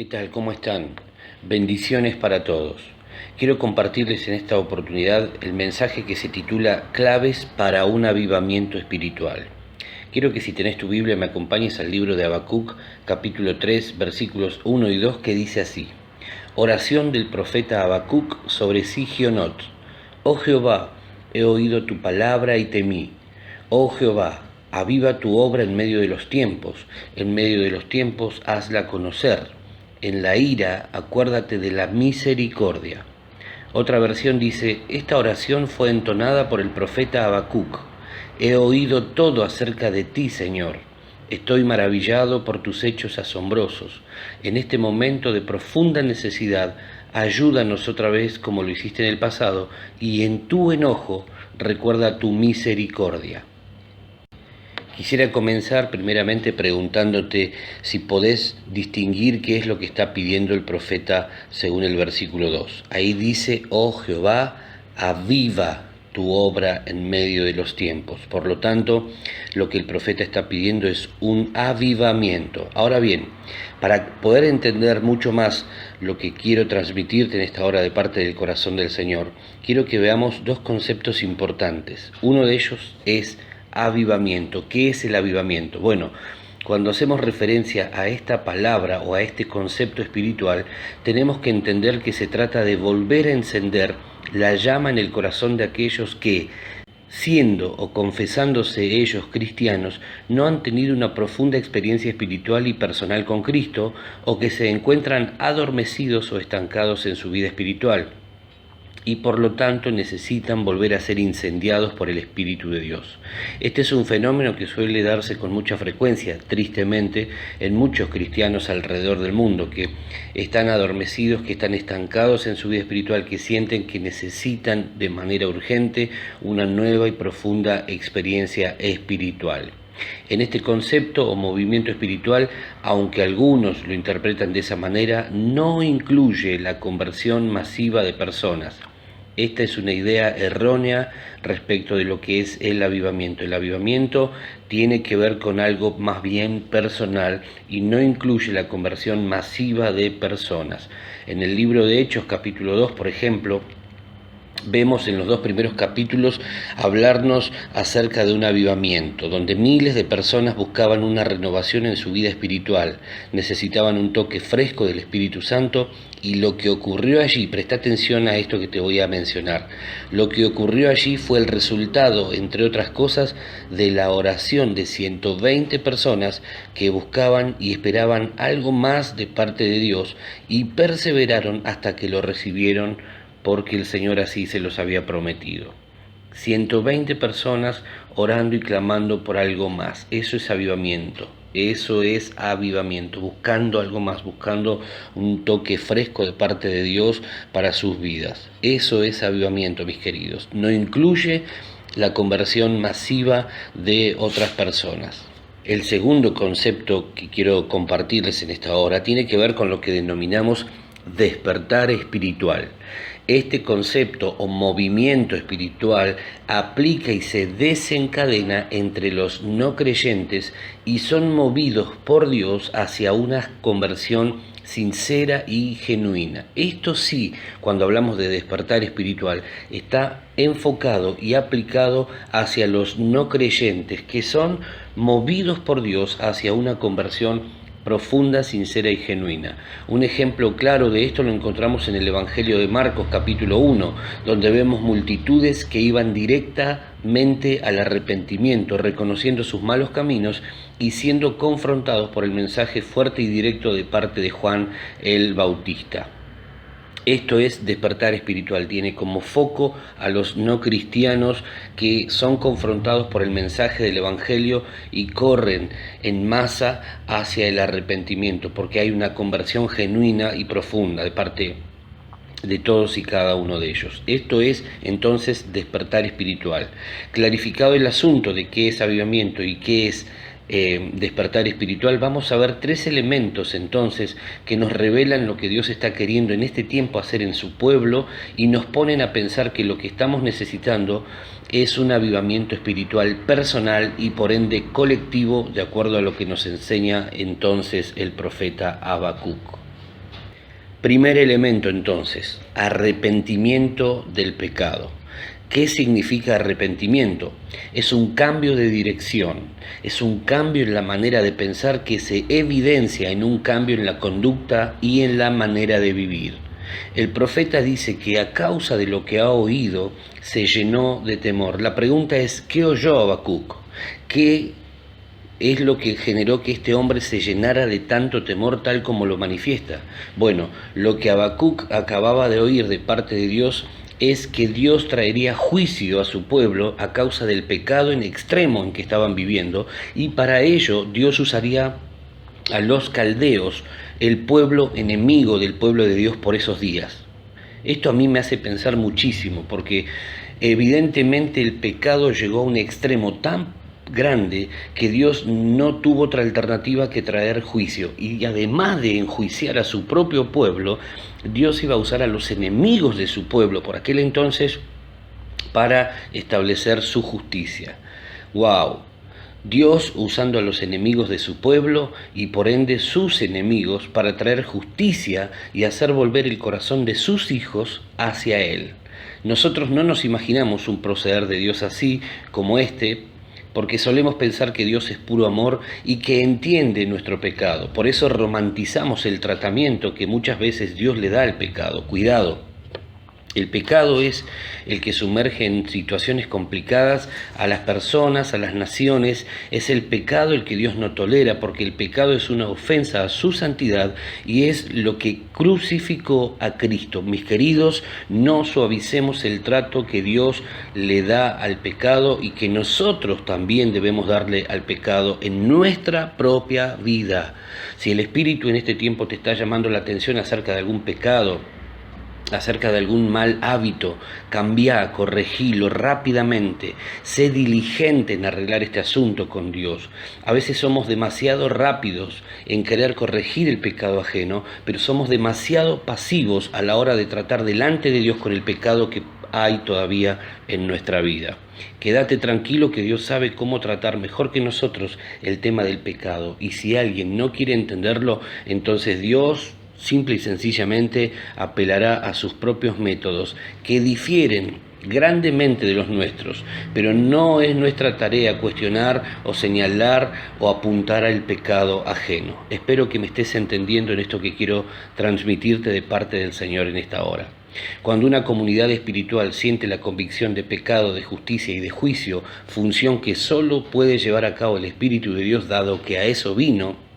tal? ¿Cómo están? Bendiciones para todos. Quiero compartirles en esta oportunidad el mensaje que se titula Claves para un avivamiento espiritual. Quiero que si tenés tu Biblia me acompañes al libro de Habacuc, capítulo 3, versículos 1 y 2, que dice así: Oración del profeta Habacuc sobre Sigionot. Oh Jehová, he oído tu palabra y temí. Oh Jehová, aviva tu obra en medio de los tiempos hazla conocer. En la ira acuérdate de la misericordia. Otra versión dice: esta oración fue entonada por el profeta Habacuc. He oído todo acerca de ti, Señor. Estoy maravillado por tus hechos asombrosos. En este momento de profunda necesidad, ayúdanos otra vez como lo hiciste en el pasado, y en tu enojo recuerda tu misericordia. Quisiera comenzar primeramente preguntándote si podés distinguir qué es lo que está pidiendo el profeta según el versículo 2. Ahí dice: oh Jehová, aviva tu obra en medio de los tiempos. Por lo tanto, lo que el profeta está pidiendo es un avivamiento. Ahora bien, para poder entender mucho más lo que quiero transmitirte en esta hora de parte del corazón del Señor, quiero que veamos dos conceptos importantes. Uno de ellos es avivamiento. ¿Qué es el avivamiento? Bueno, cuando hacemos referencia a esta palabra o a este concepto espiritual, tenemos que entender que se trata de volver a encender la llama en el corazón de aquellos que, siendo o confesándose ellos cristianos, no han tenido una profunda experiencia espiritual y personal con Cristo, o que se encuentran adormecidos o estancados en su vida espiritual, y por lo tanto necesitan volver a ser incendiados por el Espíritu de Dios. Este es un fenómeno que suele darse con mucha frecuencia, tristemente, en muchos cristianos alrededor del mundo, que están adormecidos, que están estancados en su vida espiritual, que sienten que necesitan de manera urgente una nueva y profunda experiencia espiritual. En este concepto o movimiento espiritual, aunque algunos lo interpretan de esa manera, no incluye la conversión masiva de personas. Esta es una idea errónea respecto de lo que es el avivamiento. El avivamiento tiene que ver con algo más bien personal y no incluye la conversión masiva de personas. En el libro de Hechos, capítulo 2, por ejemplo, vemos en los dos primeros capítulos hablarnos acerca de un avivamiento, donde miles de personas buscaban una renovación en su vida espiritual, necesitaban un toque fresco del Espíritu Santo, y lo que ocurrió allí, presta atención a esto que te voy a mencionar, lo que ocurrió allí fue el resultado, entre otras cosas, de la oración de 120 personas que buscaban y esperaban algo más de parte de Dios y perseveraron hasta que lo recibieron, porque el Señor así se los había prometido. 120 personas orando y clamando por algo más. Eso es avivamiento. Eso es avivamiento, buscando algo más, buscando un toque fresco de parte de Dios para sus vidas. Eso es avivamiento, mis queridos. No incluye la conversión masiva de otras personas. El segundo concepto que quiero compartirles en esta hora tiene que ver con lo que denominamos despertar espiritual. Este concepto o movimiento espiritual aplica y se desencadena entre los no creyentes y son movidos por Dios hacia una conversión sincera y genuina. Esto sí, cuando hablamos de despertar espiritual, está enfocado y aplicado hacia los no creyentes, que son movidos por Dios hacia una conversión profunda, sincera y genuina. Un ejemplo claro de esto lo encontramos en el Evangelio de Marcos, capítulo 1, donde vemos multitudes que iban directamente al arrepentimiento, reconociendo sus malos caminos y siendo confrontados por el mensaje fuerte y directo de parte de Juan el Bautista. Esto es despertar espiritual, tiene como foco a los no cristianos que son confrontados por el mensaje del Evangelio y corren en masa hacia el arrepentimiento, porque hay una conversión genuina y profunda de parte de todos y cada uno de ellos. Esto es entonces despertar espiritual. Clarificado el asunto de qué es avivamiento y qué es despertar espiritual, vamos a ver tres elementos entonces que nos revelan lo que Dios está queriendo en este tiempo hacer en su pueblo y nos ponen a pensar que lo que estamos necesitando es un avivamiento espiritual personal y por ende colectivo, de acuerdo a lo que nos enseña entonces el profeta Habacuc. Primer elemento entonces, arrepentimiento del pecado. ¿Qué significa arrepentimiento? Es un cambio de dirección, es un cambio en la manera de pensar que se evidencia en un cambio en la conducta y en la manera de vivir. El profeta dice que a causa de lo que ha oído se llenó de temor. La pregunta es, ¿qué oyó Habacuc? ¿Qué es lo que generó que este hombre se llenara de tanto temor tal como lo manifiesta? Bueno, lo que Habacuc acababa de oír de parte de Dios es que Dios traería juicio a su pueblo a causa del pecado en extremo en que estaban viviendo, y para ello Dios usaría a los caldeos, el pueblo enemigo del pueblo de Dios por esos días. Esto a mí me hace pensar muchísimo, porque evidentemente el pecado llegó a un extremo tan grande que Dios no tuvo otra alternativa que traer juicio, y además de enjuiciar a su propio pueblo, Dios iba a usar a los enemigos de su pueblo por aquel entonces para establecer su justicia. ¡Wow! Dios usando a los enemigos de su pueblo y por ende sus enemigos para traer justicia y hacer volver el corazón de sus hijos hacia Él. Nosotros no nos imaginamos un proceder de Dios así como este, porque solemos pensar que Dios es puro amor y que entiende nuestro pecado. Por eso romantizamos el tratamiento que muchas veces Dios le da al pecado. Cuidado. El pecado es el que sumerge en situaciones complicadas a las personas, a las naciones. Es el pecado el que Dios no tolera, porque el pecado es una ofensa a su santidad y es lo que crucificó a Cristo. Mis queridos, no suavicemos el trato que Dios le da al pecado y que nosotros también debemos darle al pecado en nuestra propia vida. Si el Espíritu en este tiempo te está llamando la atención acerca de algún pecado, acerca de algún mal hábito, cambia, corregilo rápidamente, sé diligente en arreglar este asunto con Dios. A veces somos demasiado rápidos en querer corregir el pecado ajeno, pero somos demasiado pasivos a la hora de tratar delante de Dios con el pecado que hay todavía en nuestra vida. Quédate tranquilo que Dios sabe cómo tratar mejor que nosotros el tema del pecado, y si alguien no quiere entenderlo, entonces Dios simple y sencillamente apelará a sus propios métodos, que difieren grandemente de los nuestros, pero no es nuestra tarea cuestionar o señalar o apuntar al pecado ajeno. Espero que me estés entendiendo en esto que quiero transmitirte de parte del Señor en esta hora. Cuando una comunidad espiritual siente la convicción de pecado, de justicia y de juicio, función que solo puede llevar a cabo el Espíritu de Dios, dado que a eso vino,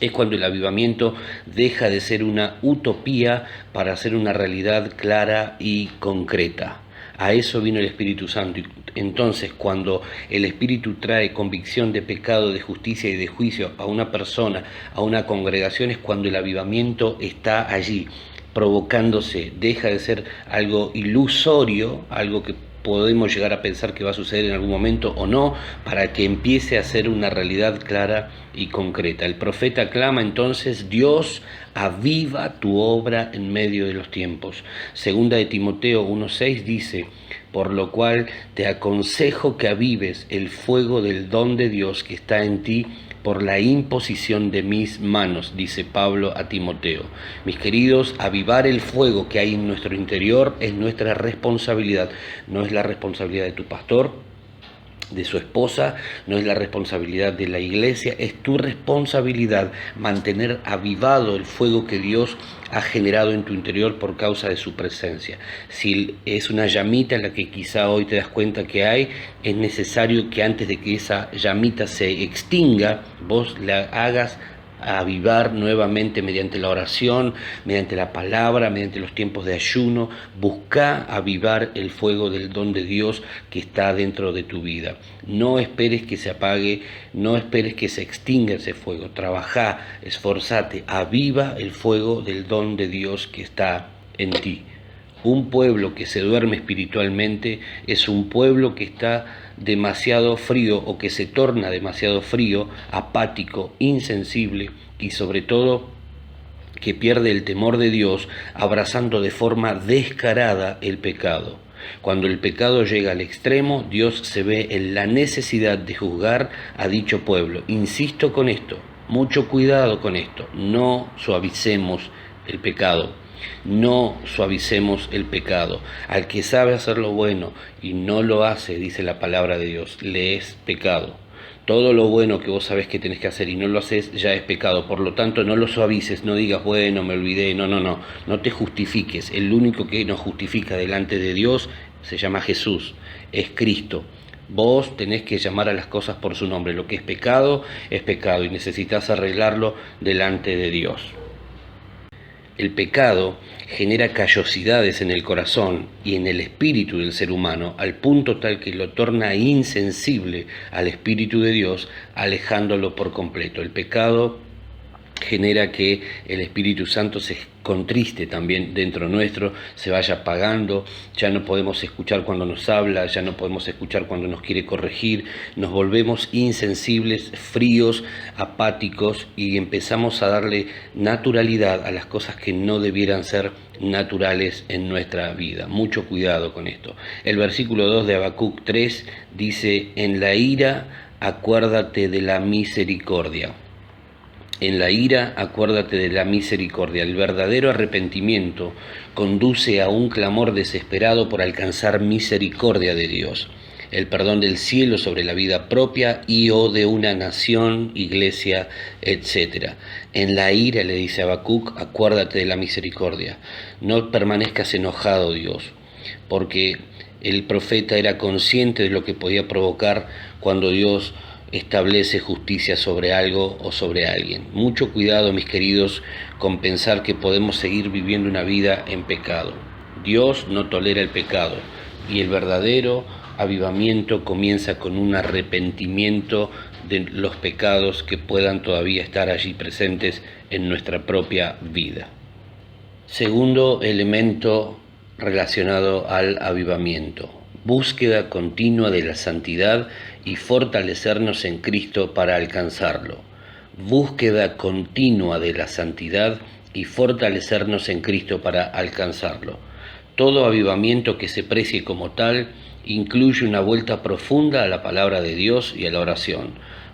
es cuando el avivamiento deja de ser una utopía para ser una realidad clara y concreta. A eso vino el Espíritu Santo. Entonces, cuando el Espíritu trae convicción de pecado, de justicia y de juicio a una persona, a una congregación, es cuando el avivamiento está allí, provocándose. Deja de ser algo ilusorio, algo que podemos llegar a pensar que va a suceder en algún momento o no, para que empiece a ser una realidad clara y concreta. El profeta clama entonces: Dios, aviva tu obra en medio de los tiempos. Segunda de Timoteo 1:6 dice: por lo cual te aconsejo que avives el fuego del don de Dios que está en ti por la imposición de mis manos, dice Pablo a Timoteo. Mis queridos, avivar el fuego que hay en nuestro interior es nuestra responsabilidad. No es la responsabilidad de tu pastor, de su esposa, no es la responsabilidad de la iglesia, es tu responsabilidad mantener avivado el fuego que Dios ha generado en tu interior por causa de su presencia. Si es una llamita en la que quizá hoy te das cuenta que hay, es necesario que antes de que esa llamita se extinga, vos la hagas avivar nuevamente mediante la oración, mediante la palabra, mediante los tiempos de ayuno. Busca avivar el fuego del don de Dios que está dentro de tu vida. No esperes que se apague, no esperes que se extinga ese fuego. Trabajá, esforzate, aviva el fuego del don de Dios que está en ti. Un pueblo que se duerme espiritualmente es un pueblo que está demasiado frío o que se torna demasiado frío, apático, insensible y sobre todo que pierde el temor de Dios, abrazando de forma descarada el pecado. Cuando el pecado llega al extremo, Dios se ve en la necesidad de juzgar a dicho pueblo. Insisto con esto, mucho cuidado con esto, no suavicemos el pecado. No suavicemos el pecado. Al que sabe hacer lo bueno y no lo hace, dice la palabra de Dios, le es pecado. Todo lo bueno que vos sabés que tenés que hacer y no lo haces ya es pecado. Por lo tanto, no lo suavices, no digas, bueno, me olvidé. No te justifiques. El único que nos justifica delante de Dios se llama Jesús, es Cristo. Vos tenés que llamar a las cosas por su nombre. Lo que es pecado y necesitas arreglarlo delante de Dios. El pecado genera callosidades en el corazón y en el espíritu del ser humano, al punto tal que lo torna insensible al Espíritu de Dios, alejándolo por completo. El pecado genera que el Espíritu Santo se contriste también dentro nuestro, se vaya apagando, ya no podemos escuchar cuando nos habla, ya no podemos escuchar cuando nos quiere corregir, nos volvemos insensibles, fríos, apáticos y empezamos a darle naturalidad a las cosas que no debieran ser naturales en nuestra vida. Mucho cuidado con esto. El versículo 2 de Habacuc 3 dice: en la ira acuérdate de la misericordia. En la ira, acuérdate de la misericordia. El verdadero arrepentimiento conduce a un clamor desesperado por alcanzar misericordia de Dios, el perdón del cielo sobre la vida propia y o de una nación, iglesia, etc. En la ira, le dice Habacuc, acuérdate de la misericordia. No permanezcas enojado, Dios, porque el profeta era consciente de lo que podía provocar cuando Dios establece justicia sobre algo o sobre alguien. Mucho cuidado, mis queridos, con pensar que podemos seguir viviendo una vida en pecado. Dios no tolera el pecado y el verdadero avivamiento comienza con un arrepentimiento de los pecados que puedan todavía estar allí presentes en nuestra propia vida. Segundo elemento relacionado al avivamiento: búsqueda continua de la santidad y fortalecernos en Cristo para alcanzarlo. Búsqueda continua de la santidad y fortalecernos en Cristo para alcanzarlo. Todo avivamiento que se precie como tal incluye una vuelta profunda a la palabra de Dios y a la oración.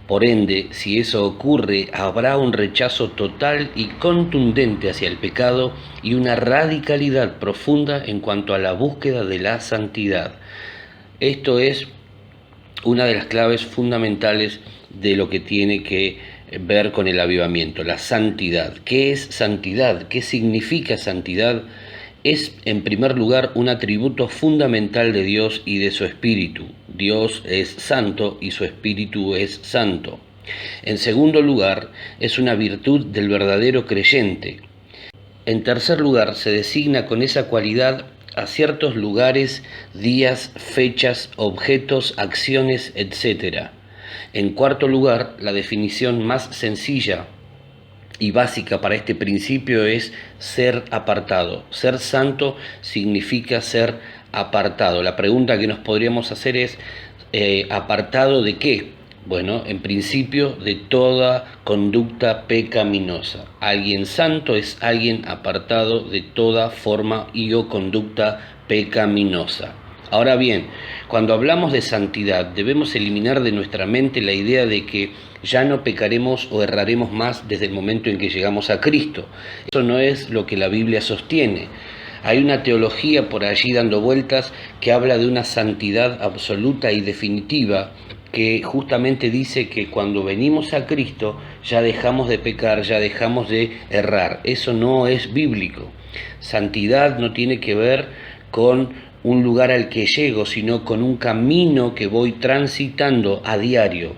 Por ende, si eso ocurre, habrá un rechazo total y contundente hacia el pecado y una radicalidad profunda en cuanto a la búsqueda de la santidad. Esto es una de las claves fundamentales de lo que tiene que ver con el avivamiento, la santidad. ¿Qué es santidad? ¿Qué significa santidad? Es, en primer lugar, un atributo fundamental de Dios y de su Espíritu. Dios es santo y su Espíritu es santo. En segundo lugar, es una virtud del verdadero creyente. En tercer lugar, se designa con esa cualidad a ciertos lugares, días, fechas, objetos, acciones, etc. En cuarto lugar, la definición más sencilla y básica para este principio es ser apartado. Ser santo significa ser apartado. La pregunta que nos podríamos hacer es, ¿apartado de qué? Bueno, en principio de toda conducta pecaminosa. Alguien santo es alguien apartado de toda forma y o conducta pecaminosa. Ahora bien, cuando hablamos de santidad, debemos eliminar de nuestra mente la idea de que ya no pecaremos o erraremos más desde el momento en que llegamos a Cristo. Eso no es lo que la Biblia sostiene. Hay una teología por allí dando vueltas que habla de una santidad absoluta y definitiva, que justamente dice que cuando venimos a Cristo ya dejamos de pecar, ya dejamos de errar. Eso no es bíblico. Santidad no tiene que ver con un lugar al que llego, sino con un camino que voy transitando a diario.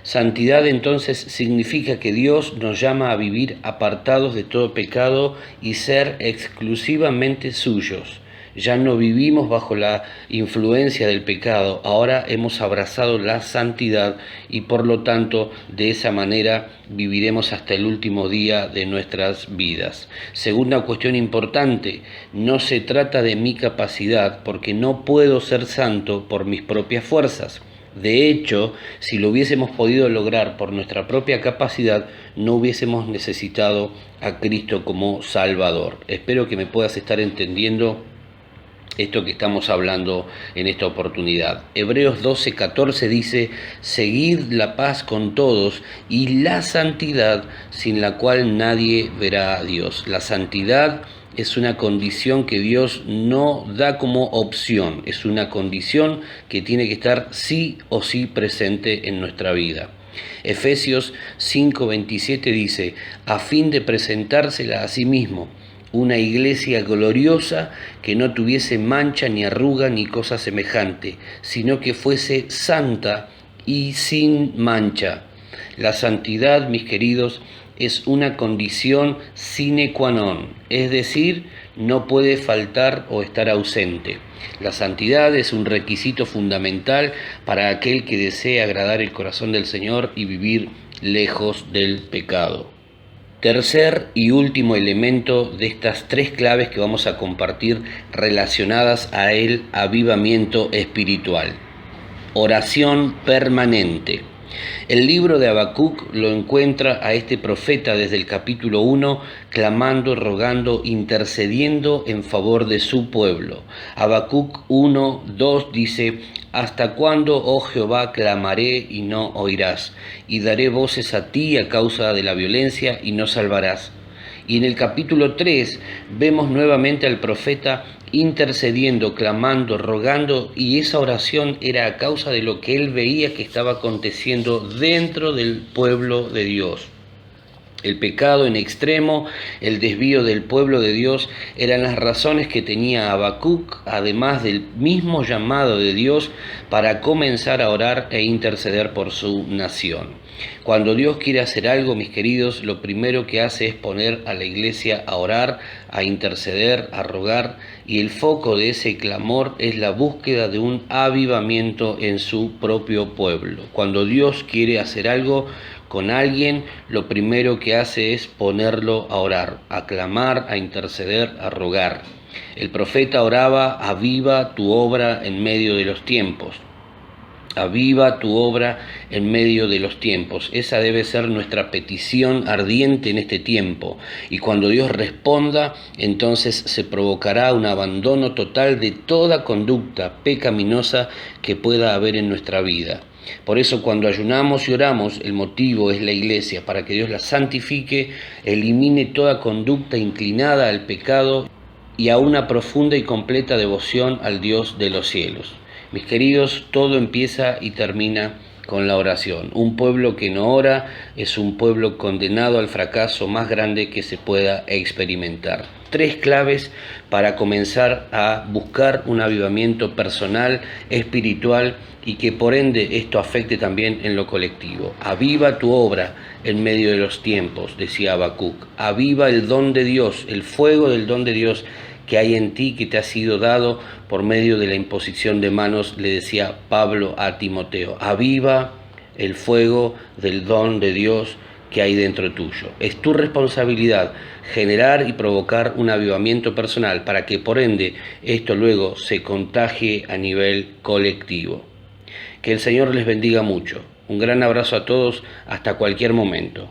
Santidad entonces significa que Dios nos llama a vivir apartados de todo pecado y ser exclusivamente suyos. Ya no vivimos bajo la influencia del pecado, ahora hemos abrazado la santidad y por lo tanto de esa manera viviremos hasta el último día de nuestras vidas. Segunda cuestión importante, no se trata de mi capacidad porque no puedo ser santo por mis propias fuerzas. De hecho, si lo hubiésemos podido lograr por nuestra propia capacidad, no hubiésemos necesitado a Cristo como Salvador. Espero que me puedas estar entendiendo esto que estamos hablando en esta oportunidad. Hebreos 12:14 dice: seguid la paz con todos y la santidad, sin la cual nadie verá a Dios. La santidad es una condición que Dios no da como opción, es una condición que tiene que estar sí o sí presente en nuestra vida. Efesios 5:27 dice: a fin de presentársela a sí mismo, una iglesia gloriosa que no tuviese mancha ni arruga ni cosa semejante, sino que fuese santa y sin mancha. La santidad, mis queridos, es una condición sine qua non, es decir, no puede faltar o estar ausente. La santidad es un requisito fundamental para aquel que desea agradar el corazón del Señor y vivir lejos del pecado. Tercer y último elemento de estas tres claves que vamos a compartir relacionadas a el avivamiento espiritual: oración permanente. El libro de Habacuc lo encuentra a este profeta desde el capítulo 1 clamando, rogando, intercediendo en favor de su pueblo. Habacuc 1:2 dice: ¿hasta cuándo, oh Jehová, clamaré y no oirás? Y daré voces a ti a causa de la violencia y no salvarás. Y en el capítulo 3 vemos nuevamente al profeta intercediendo, clamando, rogando, y esa oración era a causa de lo que él veía que estaba aconteciendo dentro del pueblo de Dios. El pecado en extremo, el desvío del pueblo de Dios eran las razones que tenía Habacuc, además del mismo llamado de Dios para comenzar a orar e interceder por su nación. Cuando Dios quiere hacer algo, mis queridos, lo primero que hace es poner a la iglesia a orar, a interceder, a rogar, y el foco de ese clamor es la búsqueda de un avivamiento en su propio pueblo. Cuando Dios quiere hacer algo con alguien, lo primero que hace es ponerlo a orar, a clamar, a interceder, a rogar. El profeta oraba: aviva tu obra en medio de los tiempos. Aviva tu obra en medio de los tiempos. Esa debe ser nuestra petición ardiente en este tiempo. Y cuando Dios responda, entonces se provocará un abandono total de toda conducta pecaminosa que pueda haber en nuestra vida. Por eso, cuando ayunamos y oramos, el motivo es la iglesia, para que Dios la santifique, elimine toda conducta inclinada al pecado y a una profunda y completa devoción al Dios de los cielos. Mis queridos, todo empieza y termina con la oración. Un pueblo que no ora es un pueblo condenado al fracaso más grande que se pueda experimentar. Tres claves para comenzar a buscar un avivamiento personal, espiritual, y que por ende esto afecte también en lo colectivo. Aviva tu obra en medio de los tiempos, decía Habacuc. Aviva el don de Dios, el fuego del don de Dios que hay en ti, que te ha sido dado por medio de la imposición de manos, le decía Pablo a Timoteo. Aviva el fuego del don de Dios que hay dentro tuyo. Es tu responsabilidad generar y provocar un avivamiento personal para que por ende esto luego se contagie a nivel colectivo. Que el Señor les bendiga mucho. Un gran abrazo a todos, hasta cualquier momento.